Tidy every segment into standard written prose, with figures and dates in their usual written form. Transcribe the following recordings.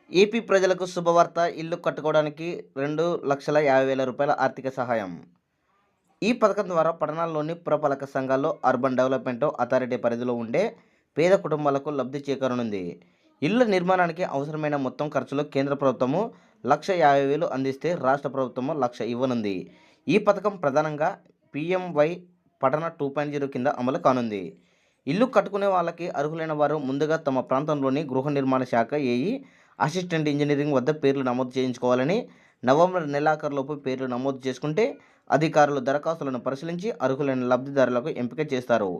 AP ప్రజలకు శుభవార్త. ఇల్లు కట్టుకోవడానికి రూ. 2,50,000 ఆర్థిక సహాయం. ఈ పథకం ద్వారా పట్టణాల్లోని పురపాలక సంఘాల్లో, అర్బన్ డెవలప్మెంట్ అథారిటీ పరిధిలో ఉండే పేద కుటుంబాలకు లబ్ధి చేకూరనుంది. ఇళ్ల నిర్మాణానికి అవసరమైన మొత్తం ఖర్చులో కేంద్ర ప్రభుత్వము 1,50,000 అందిస్తే రాష్ట్ర ప్రభుత్వము 1,00,000 ఇవ్వనుంది. ఈ పథకం ప్రధానంగా పీఎంవై పట్టణ 2.0 కింద అమలు కానుంది. ఇల్లు కట్టుకునే వాళ్ళకి అర్హులైన వారు ముందుగా తమ ప్రాంతంలోని గృహ నిర్మాణ శాఖ ఏఈ, అసిస్టెంట్ ఇంజనీరింగ్ వద్ద పేర్లు నమోదు చేయించుకోవాలని, నవంబర్ నెలాఖరులోపు పేర్లు నమోదు చేసుకుంటే అధికారులు దరఖాస్తులను పరిశీలించి అర్హులైన లబ్ధిదారులకు ఎంపిక చేస్తారు.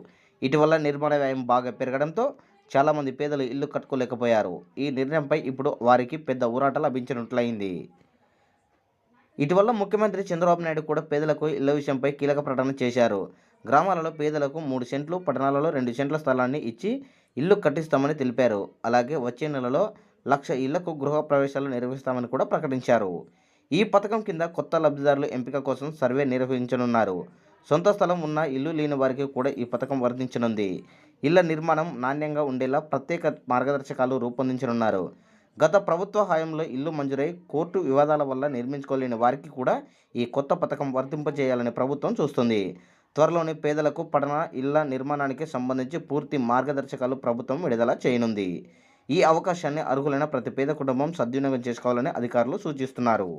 ఇటీవల నిర్మాణ వ్యయం బాగా పెరగడంతో చాలామంది పేదలు ఇల్లు కట్టుకోలేకపోయారు. ఈ నిర్ణయంపై ఇప్పుడు వారికి పెద్ద ఊరట లభించినట్లయింది. ఇటీవల ముఖ్యమంత్రి చంద్రబాబు నాయుడు కూడా పేదలకు ఇళ్ల విషయంపై కీలక ప్రకటన చేశారు. గ్రామాలలో పేదలకు 3 సెంట్లు, పట్టణాలలో 2 సెంట్ల స్థలాన్ని ఇచ్చి ఇల్లు కట్టిస్తామని తెలిపారు. అలాగే వచ్చే నెలలో 1,00,000 ఇళ్లకు గృహ ప్రవేశాలు నిర్వహిస్తామని కూడా ప్రకటించారు. ఈ పథకం కింద కొత్త లబ్ధిదారుల ఎంపిక కోసం సర్వే నిర్వహించనున్నారు. సొంత స్థలం ఉన్న, ఇల్లు లేని వారికి కూడా ఈ పథకం వర్తించనుంది. ఇళ్ల నిర్మాణం నాణ్యంగా ఉండేలా ప్రత్యేక మార్గదర్శకాలు రూపొందించనున్నారు. గత ప్రభుత్వ హయాంలో ఇల్లు మంజూరై కోర్టు వివాదాల వల్ల నిర్మించుకోలేని వారికి కూడా ఈ కొత్త పథకం వర్తింపజేయాలని ప్రభుత్వం చూస్తుంది. త్వరలోనే పేదలకు పట్టణ ఇళ్ల నిర్మాణానికి సంబంధించి పూర్తి మార్గదర్శకాలు ప్రభుత్వం విడుదల చేయనుంది. ఈ అవకాశాన్ని అర్హులైన ప్రతి పేద కుటుంబం సద్వినియోగం చేసుకోవాలని అధికారులు సూచిస్తున్నారు.